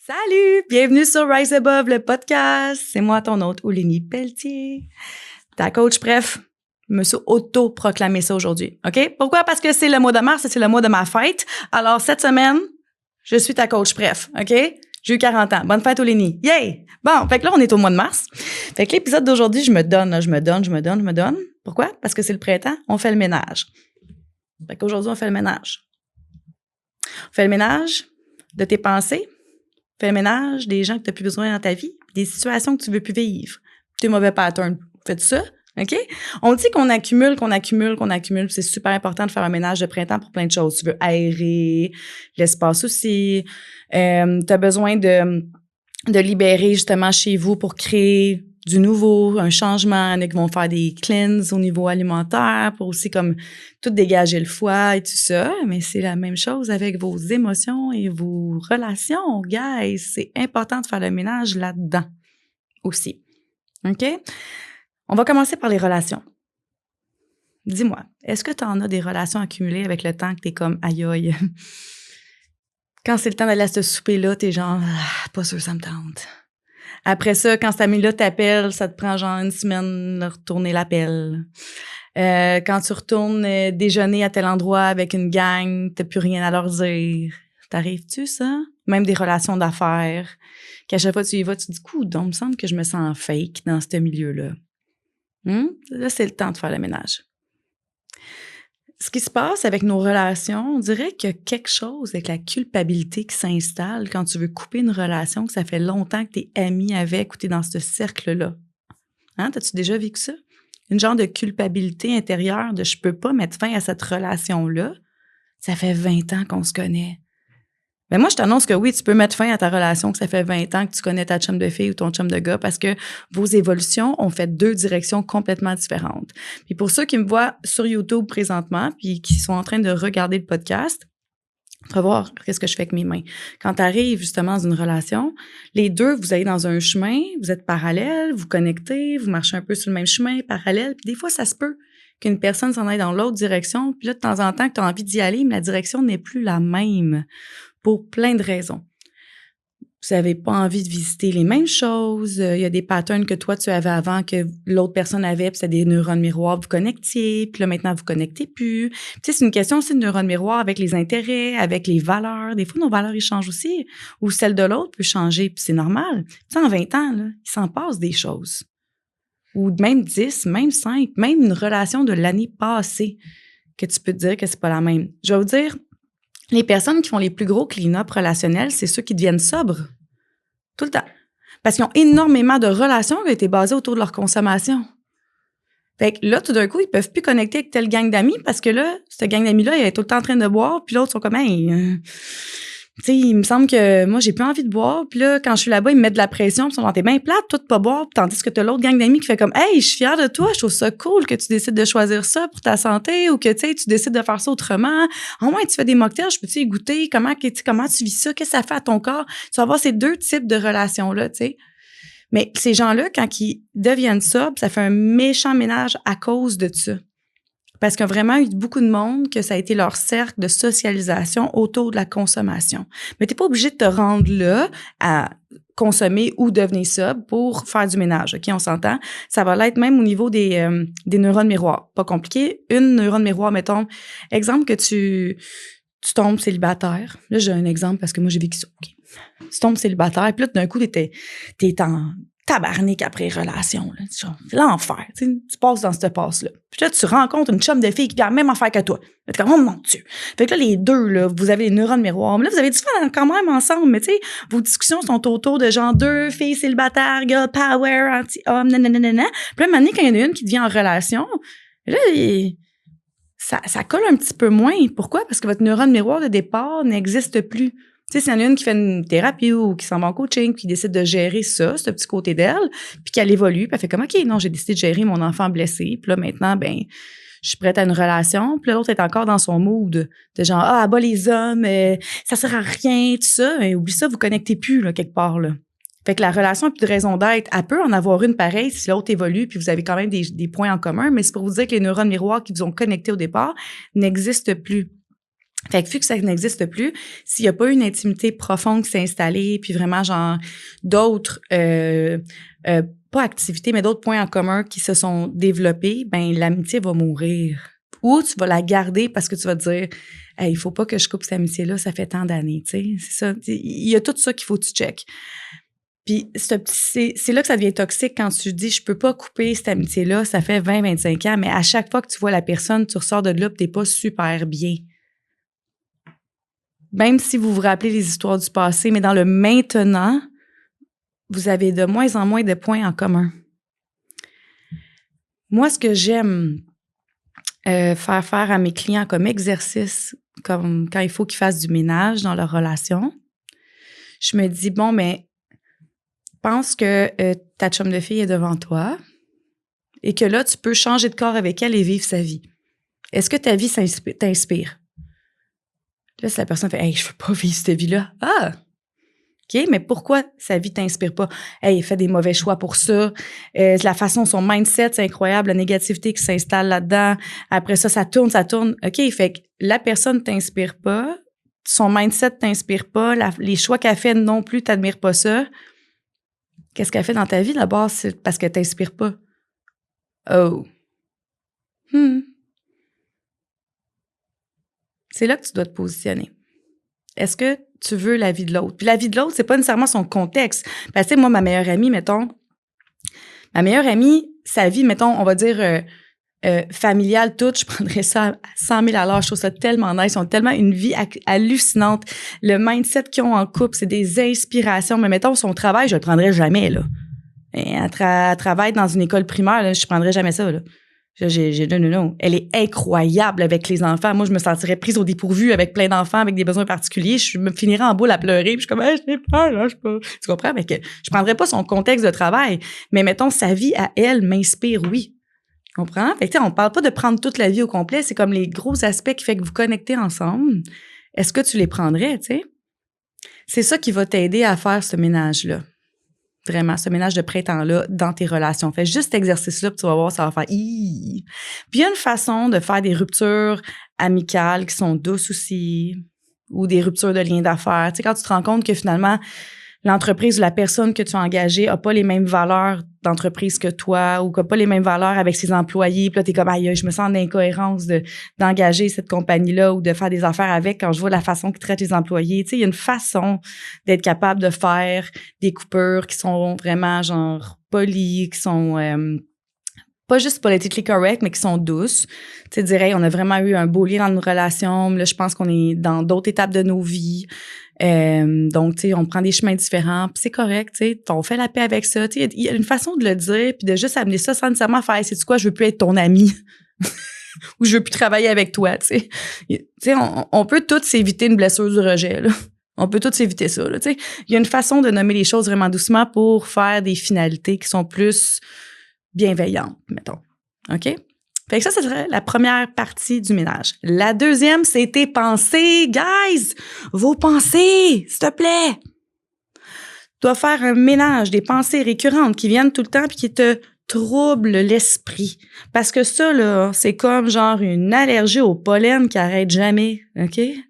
Salut! Bienvenue sur Rise Above, le podcast. C'est moi, ton hôte, Oulini Pelletier. Ta coach, bref, je me suis auto-proclamé ça aujourd'hui. OK? Pourquoi? Parce que c'est le mois de mars et c'est le mois de ma fête. Alors, cette semaine, je suis ta coach, bref. OK? J'ai eu 40 ans. Bonne fête, Oulini. Yay! Bon, fait que là, on est au mois de mars. Fait que l'épisode d'aujourd'hui, je me donne. Pourquoi? Parce que c'est le printemps, on fait le ménage. Fait qu'aujourd'hui, on fait le ménage. On fait le ménage de tes pensées. Fais le ménage des gens que tu n'as plus besoin dans ta vie, des situations que tu ne veux plus vivre. Tes mauvais patterns. Faites ça, OK? On dit qu'on accumule. C'est super important de faire un ménage de printemps pour plein de choses. Tu veux aérer l'espace aussi. Tu as besoin de libérer justement chez vous pour créer du nouveau, un changement. Il y en a qui vont faire des cleanses au niveau alimentaire pour aussi comme tout dégager le foie et tout ça. Mais c'est la même chose avec vos émotions et vos relations, guys. C'est important de faire le ménage là-dedans aussi. OK? On va commencer par les relations. Dis-moi, est-ce que tu en as des relations accumulées avec le temps que t'es comme aïe aïe? Quand c'est le temps d'aller à ce souper-là, t'es genre pas sûr ça me tente. Après ça, quand cet ami-là t'appelle, ça te prend genre une semaine de retourner l'appel. Quand tu retournes déjeuner à tel endroit avec une gang, t'as plus rien à leur dire. T'arrives-tu, ça? Même des relations d'affaires, qu'à chaque fois que tu y vas, tu te dis, donc, il me semble que je me sens fake dans ce milieu-là. Là, c'est le temps de faire le ménage. Ce qui se passe avec nos relations, on dirait qu'il y a quelque chose avec la culpabilité qui s'installe quand tu veux couper une relation que ça fait longtemps que tu es ami avec ou tu es dans ce cercle-là. Hein? T'as-tu déjà vécu ça? Une genre de culpabilité intérieure de « je peux pas mettre fin à cette relation-là ». Ça fait 20 ans qu'on se connaît. Mais moi, je t'annonce que oui, tu peux mettre fin à ta relation, que ça fait 20 ans que tu connais ta chum de fille ou ton chum de gars parce que vos évolutions ont fait 2 directions complètement différentes. Puis pour ceux qui me voient sur YouTube présentement puis qui sont en train de regarder le podcast, tu vas voir qu'est-ce que je fais avec mes mains. Quand tu arrives justement dans une relation, les deux, vous allez dans un chemin, vous êtes parallèles, vous connectez, vous marchez un peu sur le même chemin, parallèle, puis des fois, ça se peut qu'une personne s'en aille dans l'autre direction, puis là, de temps en temps, que tu as envie d'y aller, mais la direction n'est plus la même. Pour plein de raisons. Vous n'avez pas envie de visiter les mêmes choses. Il y a des patterns que toi, tu avais avant que l'autre personne avait, puis c'est des neurones miroirs, vous connectiez, puis là, maintenant, vous connectez plus. Tu sais, c'est une question aussi de neurones miroirs avec les intérêts, avec les valeurs. Des fois, nos valeurs, ils changent aussi, ou celle de l'autre peut changer, puis c'est normal. Tu sais, en 20 ans, là, il s'en passe des choses. Ou même 10, même 5, même une relation de l'année passée que tu peux te dire que c'est pas la même. Je vais vous dire, les personnes qui font les plus gros clean-up relationnels, c'est ceux qui deviennent sobres. Tout le temps. Parce qu'ils ont énormément de relations qui ont été basées autour de leur consommation. Fait que là, tout d'un coup, ils peuvent plus connecter avec telle gang d'amis parce que là, cette gang d'amis-là, ils est tout le temps en train de boire, puis l'autre sont comme, hey, tu sais, il me semble que moi, j'ai plus envie de boire. Puis là, quand je suis là-bas, ils me mettent de la pression. Puis ils sont genre, t'es bien plate, toi, de pas boire. Tandis que t'as l'autre gang d'amis qui fait comme, hey, je suis fière de toi. Je trouve ça cool que tu décides de choisir ça pour ta santé ou que, tu sais, tu décides de faire ça autrement. Au moins, tu fais des mocktails, je peux-tu y goûter? Comment tu vis ça? Qu'est-ce que ça fait à ton corps? Tu vas avoir ces 2 types de relations-là, tu sais. Mais ces gens-là, quand ils deviennent sobres, ça fait un méchant ménage à cause de ça. Parce qu'il y a vraiment eu beaucoup de monde que ça a été leur cercle de socialisation autour de la consommation. Mais t'es pas obligé de te rendre là à consommer ou devenir sobre pour faire du ménage, OK? On s'entend? Ça va l'être même au niveau des neurones miroirs. Pas compliqué. Une neurone miroir, mettons, exemple que tu tombes célibataire. Là, j'ai un exemple parce que moi, j'ai vécu ça. Okay. Tu tombes célibataire, puis là, d'un coup, t'es en tabarnak après relation. Là. C'est l'enfer. Tu passes dans cette passe-là. Puis là, tu rencontres une chum de fille qui vit la même affaire que toi. T'es comme, oh mon Dieu. Fait que là, les deux, là, vous avez les neurones miroirs. Mais là, vous avez du fun quand même ensemble. Mais tu sais, vos discussions sont autour de genre 2 filles célibataires, girl power, anti-homme, nanana. Puis là, un moment donné, quand il y en a une qui devient en relation, là, ça colle un petit peu moins. Pourquoi? Parce que votre neurone miroir de départ n'existe plus. Tu sais, s'il y en a une qui fait une thérapie ou qui s'en va en coaching, puis qui décide de gérer ça, ce petit côté d'elle, puis qu'elle évolue, puis elle fait comme, OK, non, j'ai décidé de gérer mon enfant blessé, puis là, maintenant, ben, je suis prête à une relation, puis l'autre est encore dans son mood de genre, abat les hommes, ça sert à rien, tout ça, mais oublie ça, vous connectez plus, là, quelque part, là. Fait que la relation a plus de raison d'être. Elle peut en avoir une pareille si l'autre évolue, puis vous avez quand même des points en commun, mais c'est pour vous dire que les neurones miroirs qui vous ont connecté au départ n'existent plus. Fait que vu que ça n'existe plus, s'il n'y a pas eu une intimité profonde qui s'est installée, puis vraiment genre d'autres, pas activités, mais d'autres points en commun qui se sont développés, ben l'amitié va mourir. Ou tu vas la garder parce que tu vas te dire, hey, il faut pas que je coupe cette amitié-là, ça fait tant d'années, tu sais. C'est ça. Il y a tout ça qu'il faut que tu checkes. Puis c'est là que ça devient toxique quand tu dis, je peux pas couper cette amitié-là, ça fait 25 ans, mais à chaque fois que tu vois la personne, tu ressors de là, puis t'es pas super bien. Même si vous vous rappelez les histoires du passé, mais dans le maintenant, vous avez de moins en moins de points en commun. Moi, ce que j'aime faire à mes clients comme exercice, comme quand il faut qu'ils fassent du ménage dans leur relation, je me dis, bon, mais pense que ta chum de fille est devant toi et que là, tu peux changer de corps avec elle et vivre sa vie. Est-ce que ta vie t'inspire? Là, si la personne fait « Hey, je veux pas vivre cette vie-là. » Ah! OK, mais pourquoi sa vie t'inspire pas? Hey, il fait des mauvais choix pour ça. La façon, son mindset, c'est incroyable. La négativité qui s'installe là-dedans. Après ça, ça tourne. OK, fait que la personne t'inspire pas. Son mindset t'inspire pas. Les choix qu'elle fait non plus, t'admires pas ça. Qu'est-ce qu'elle fait dans ta vie, d'abord? C'est parce qu'elle t'inspire pas. Oh. C'est là que tu dois te positionner. Est-ce que tu veux la vie de l'autre? Puis la vie de l'autre, c'est pas nécessairement son contexte. Parce que moi, ma meilleure amie, sa vie, mettons, on va dire familiale, toute, je prendrais ça à 100 000 $. Je trouve ça tellement nice. Ils ont tellement une vie hallucinante. Le mindset qu'ils ont en couple, c'est des inspirations. Mais mettons, son travail, je le prendrais jamais, là. Et elle travaille dans une école primaire, là, je prendrais jamais ça, là. Non. Elle est incroyable avec les enfants. Moi, je me sentirais prise au dépourvu avec plein d'enfants avec des besoins particuliers. Je me finirais en boule à pleurer. Puis je suis comme, hey, j'ai peur, là, je peux. Tu comprends? Mais que je prendrais pas son contexte de travail. Mais mettons, sa vie à elle m'inspire, oui. Tu comprends? Fait que, tu sais, on parle pas de prendre toute la vie au complet. C'est comme les gros aspects qui fait que vous connectez ensemble. Est-ce que tu les prendrais, tu sais? C'est ça qui va t'aider à faire ce ménage-là. Vraiment, ce ménage de printemps-là dans tes relations. Fais juste cet exercice-là, puis tu vas voir, ça va faire « Puis il y a une façon de faire des ruptures amicales qui sont douces aussi, ou des ruptures de liens d'affaires. Tu sais, quand tu te rends compte que finalement, l'entreprise ou la personne que tu as engagée n'a pas les mêmes valeurs d'entreprise que toi ou n'a pas les mêmes valeurs avec ses employés. Puis là, t'es comme, aïe, je me sens en incohérence d'engager cette compagnie-là ou de faire des affaires avec quand je vois la façon qu'ils traitent les employés. Tu sais, il y a une façon d'être capable de faire des coupures qui sont vraiment, genre, polies, qui sont pas juste politically correct, mais qui sont douces. Tu sais, dire, hey, on a vraiment eu un beau lien dans nos relations. Là, je pense qu'on est dans d'autres étapes de nos vies. Donc, tu sais, on prend des chemins différents, puis c'est correct, tu sais, on fait la paix avec ça. Tu sais, il y a une façon de le dire, puis de juste amener ça sans nécessairement faire, sais-tu quoi, je veux plus être ton ami ou je veux plus travailler avec toi, tu sais. Tu sais, on peut tous s'éviter une blessure du rejet, là. On peut tous s'éviter ça, là, tu sais. Il y a une façon de nommer les choses vraiment doucement pour faire des finalités qui sont plus bienveillantes, mettons. OK? Fait que ça serait la première partie du ménage. La deuxième, c'est tes pensées. Guys, vos pensées, s'il te plaît. Tu dois faire un ménage des pensées récurrentes qui viennent tout le temps puis qui te troublent l'esprit. Parce que ça, là, c'est comme genre une allergie au pollen qui arrête jamais, OK? Tu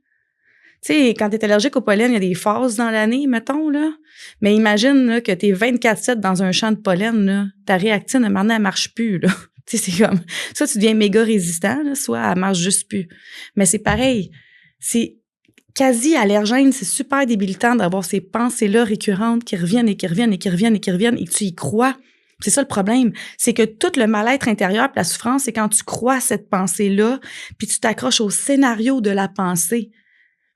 sais, quand t'es allergique au pollen, il y a des phases dans l'année, mettons, là. Mais imagine là, que t'es 24/7 dans un champ de pollen, là. Ta réactine, à un moment donné, elle marche plus, là. Tu sais, c'est comme ça, tu deviens méga résistant, là, soit elle marche juste plus. Mais c'est pareil, c'est quasi allergène, c'est super débilitant d'avoir ces pensées-là récurrentes qui reviennent et qui reviennent et qui reviennent et qui reviennent et que tu y crois. C'est ça le problème, c'est que tout le mal-être intérieur et la souffrance, c'est quand tu crois à cette pensée-là, puis tu t'accroches au scénario de la pensée.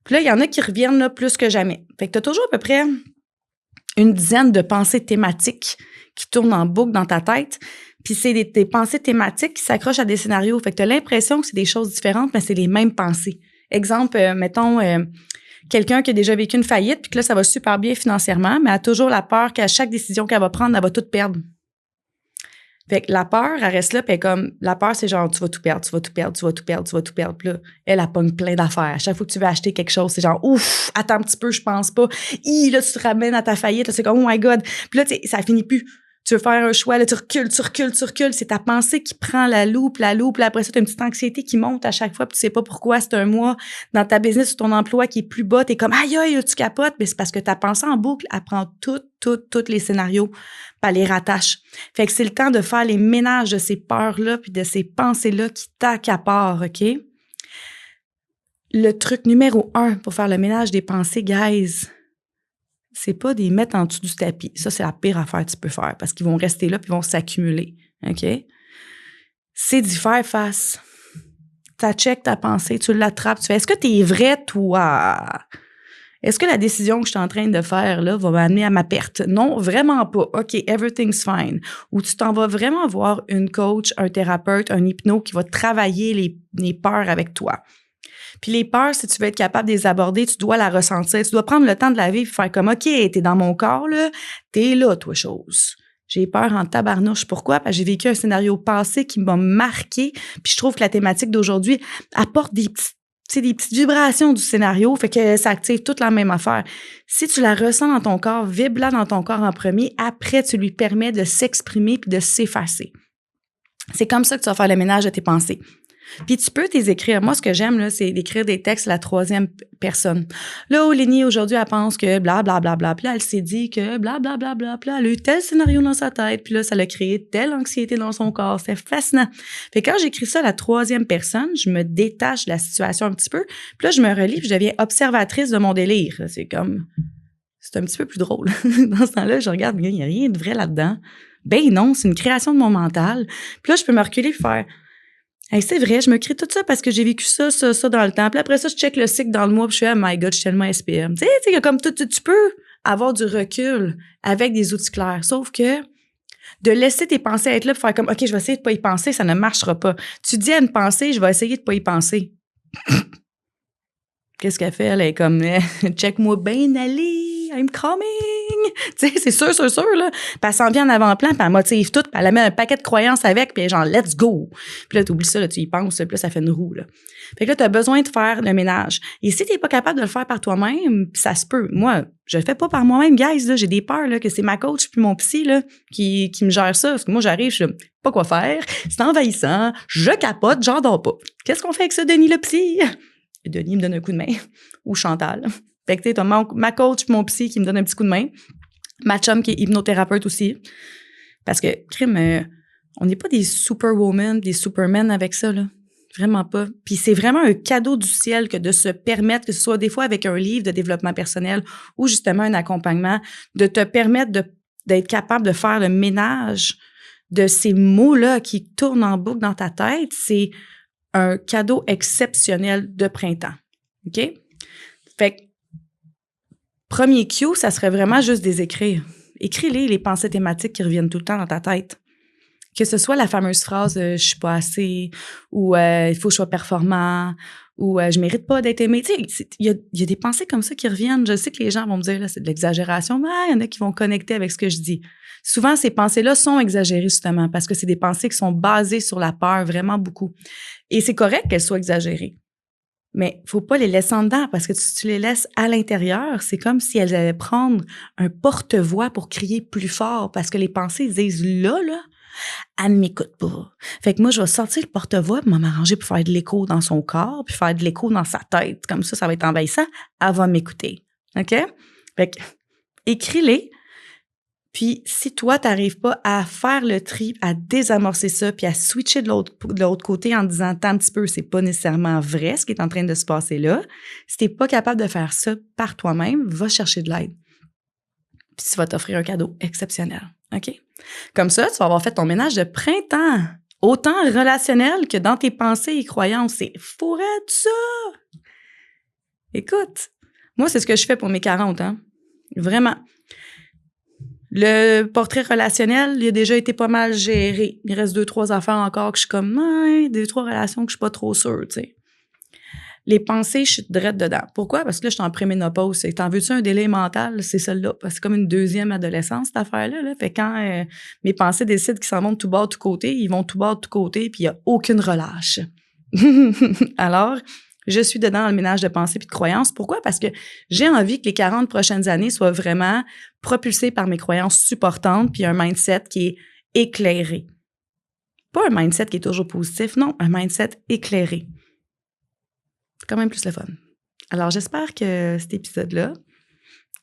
Puis là, il y en a qui reviennent là plus que jamais. Fait que tu as toujours à peu près une dizaine de pensées thématiques qui tournent en boucle dans ta tête. Puis c'est des pensées thématiques qui s'accrochent à des scénarios. Fait que tu as l'impression que c'est des choses différentes, mais c'est les mêmes pensées. Exemple, mettons, quelqu'un qui a déjà vécu une faillite, puis que là, ça va super bien financièrement, mais a toujours la peur qu'à chaque décision qu'elle va prendre, elle va tout perdre. Fait que la peur, elle reste là, puis comme, la peur, c'est genre, tu vas tout perdre, tu vas tout perdre, tu vas tout perdre, tu vas tout perdre. Puis là, elle pogne plein d'affaires. À chaque fois que tu veux acheter quelque chose, c'est genre, ouf, attends un petit peu, je pense pas. Là, tu te ramènes à ta faillite, là, c'est comme, oh my God. Puis là, tu sais, ça finit plus. Tu veux faire un choix, là, tu recules. C'est ta pensée qui prend la loupe. Là, après ça, tu as une petite anxiété qui monte à chaque fois, puis tu sais pas pourquoi. C'est un mois dans ta business ou ton emploi qui est plus bas. T'es comme, aïe, tu capotes. Mais c'est parce que ta pensée en boucle, elle prend tous les scénarios, puis elle les rattache. Fait que c'est le temps de faire les ménages de ces peurs-là, puis de ces pensées-là qui t'accaparent, OK? Le truc numéro 1 pour faire le ménage des pensées, guys, c'est pas de les mettre en dessous du tapis. Ça, c'est la pire affaire que tu peux faire parce qu'ils vont rester là puis ils vont s'accumuler. OK? C'est d'y faire face. T'achèques ta pensée, tu l'attrapes, tu fais « Est-ce que t'es vrai, toi? Est-ce que la décision que je suis en train de faire là va m'amener à ma perte? » Non, vraiment pas. OK, everything's fine. Ou tu t'en vas vraiment voir une coach, un thérapeute, un hypno qui va travailler les peurs avec toi. Puis les peurs, si tu veux être capable de les aborder, tu dois la ressentir. Tu dois prendre le temps de la vivre et faire comme, OK, t'es dans mon corps, là. T'es là, toi, chose. J'ai peur en tabarnouche. Pourquoi? Parce que j'ai vécu un scénario passé qui m'a marqué. Puis je trouve que la thématique d'aujourd'hui apporte des petites vibrations du scénario. Fait que ça active toute la même affaire. Si tu la ressens dans ton corps, vibre-la dans ton corps en premier. Après, tu lui permets de s'exprimer puis de s'effacer. C'est comme ça que tu vas faire le ménage de tes pensées. Puis tu peux t'écrire. Moi, ce que j'aime, là, c'est d'écrire des textes à la troisième personne. Là, Lénie, aujourd'hui, elle pense que blablabla. Puis là, elle s'est dit que blablabla. Puis là, elle a eu tel scénario dans sa tête. Puis là, ça l'a créé telle anxiété dans son corps. C'est fascinant. Fait que quand j'écris ça à la troisième personne, je me détache de la situation un petit peu. Puis là, je me relis puis je deviens observatrice de mon délire. C'est un petit peu plus drôle. Dans ce temps-là, je regarde, il n'y a rien de vrai là-dedans. Ben non, c'est une création de mon mental. Puis là, je peux me reculer et faire... Hey, c'est vrai, je me crée tout ça parce que j'ai vécu ça dans le temps. Puis après ça, je check le cycle dans le mois puis je suis « Oh my God, je suis tellement SPM. » Tu sais, il y a comme tout, tu peux avoir du recul avec des outils clairs. Sauf que de laisser tes pensées être là pour faire comme « OK, je vais essayer de pas y penser, ça ne marchera pas. » Tu dis à une pensée « Je vais essayer de pas y penser. » Qu'est-ce qu'elle fait? Elle est comme « Check-moi bien aller, I'm coming. » Tu sais, c'est sûr, là. Puis elle s'en vient en avant-plan, puis elle motive tout, puis elle met un paquet de croyances avec, puis genre, let's go. Puis là, t'oublies ça, là, tu y penses, puis là, ça fait une roue, là. Fait que là, t'as besoin de faire le ménage. Et si t'es pas capable de le faire par toi-même, puis ça se peut. Moi, je le fais pas par moi-même, guys, là. J'ai des peurs, là, que c'est ma coach puis mon psy, là, qui me gère ça. Parce que moi, j'arrive, je sais pas quoi faire. C'est envahissant. Je capote, j'en dors pas. Qu'est-ce qu'on fait avec ça, Denis le psy? Denis me donne un coup de main. Ou Chantal. Fait que, tu sais, t'as ma coach puis mon psy qui me donne un petit coup de main. Ma chum qui est hypnothérapeute aussi. Parce que, crime, on n'est pas des superwomen, des supermen avec ça, là. Vraiment pas. Puis c'est vraiment un cadeau du ciel que de se permettre, que ce soit des fois avec un livre de développement personnel ou justement un accompagnement, de te permettre d'être capable de faire le ménage de ces mots-là qui tournent en boucle dans ta tête. C'est un cadeau exceptionnel de printemps. OK? Fait que, premier cue, ça serait vraiment juste des écrire. Écris-les, les pensées thématiques qui reviennent tout le temps dans ta tête. Que ce soit la fameuse phrase « je suis pas assez » ou « il faut que je sois performant » ou « je mérite pas d'être aimé ». Tu sais, il y a des pensées comme ça qui reviennent. Je sais que les gens vont me dire « là, c'est de l'exagération », mais il y en a qui vont connecter avec ce que je dis. Souvent, ces pensées-là sont exagérées justement parce que c'est des pensées qui sont basées sur la peur, vraiment beaucoup. Et c'est correct qu'elles soient exagérées. Mais faut pas les laisser en dedans parce que si tu les laisses à l'intérieur, c'est comme si elles allaient prendre un porte-voix pour crier plus fort parce que les pensées disent là, elle m'écoute pas. Fait que moi, je vais sortir le porte-voix puis m'arranger pour faire de l'écho dans son corps puis faire de l'écho dans sa tête. Comme ça va être envahissant. Elle va m'écouter. OK? Fait que écris-les. Puis, si toi, t'arrives pas à faire le tri, à désamorcer ça, puis à switcher de l'autre côté en disant, tant un petit peu, c'est pas nécessairement vrai ce qui est en train de se passer là. Si t'es pas capable de faire ça par toi-même, va chercher de l'aide. Puis, tu vas t'offrir un cadeau exceptionnel. OK? Comme ça, tu vas avoir fait ton ménage de printemps, autant relationnel que dans tes pensées et croyances. C'est fourré tout ça! Écoute, moi, c'est ce que je fais pour mes 40, hein? Vraiment. Le portrait relationnel, il a déjà été pas mal géré. Il reste 2-3 affaires encore que je suis comme, 2-3 relations que je suis pas trop sûre, tu sais. Les pensées, je suis direct dedans. Pourquoi? Parce que là, je suis en préménopause. T'en veux-tu un délai mental? C'est celle-là. Parce que c'est comme une deuxième adolescence, cette affaire-là. Là. Fait que quand mes pensées décident qu'ils s'en vont de tout bord, de tout côté, ils vont de tout bord, de tout côté, puis il n'y a aucune relâche. Alors, Je suis dedans dans le ménage de pensée puis de croyances. Pourquoi? Parce que j'ai envie que les 40 prochaines années soient vraiment propulsées par mes croyances supportantes puis un mindset qui est éclairé. Pas un mindset qui est toujours positif, non, un mindset éclairé. C'est quand même plus le fun. Alors, j'espère que cet épisode-là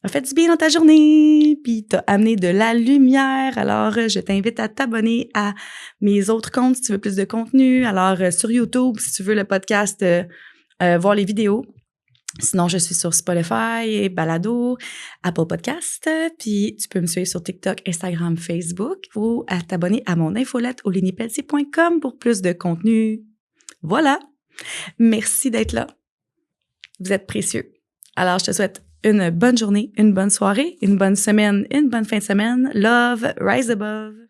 a fait du bien dans ta journée, puis t'a amené de la lumière. Alors, je t'invite à t'abonner à mes autres comptes si tu veux plus de contenu. Alors, sur YouTube, si tu veux le podcast, voir les vidéos. Sinon, je suis sur Spotify, Balado, Apple Podcast. Puis, tu peux me suivre sur TikTok, Instagram, Facebook ou à t'abonner à mon infolette au lennypeltier.com pour plus de contenu. Voilà. Merci d'être là. Vous êtes précieux. Alors, je te souhaite une bonne journée, une bonne soirée, une bonne semaine, une bonne fin de semaine. Love, rise above.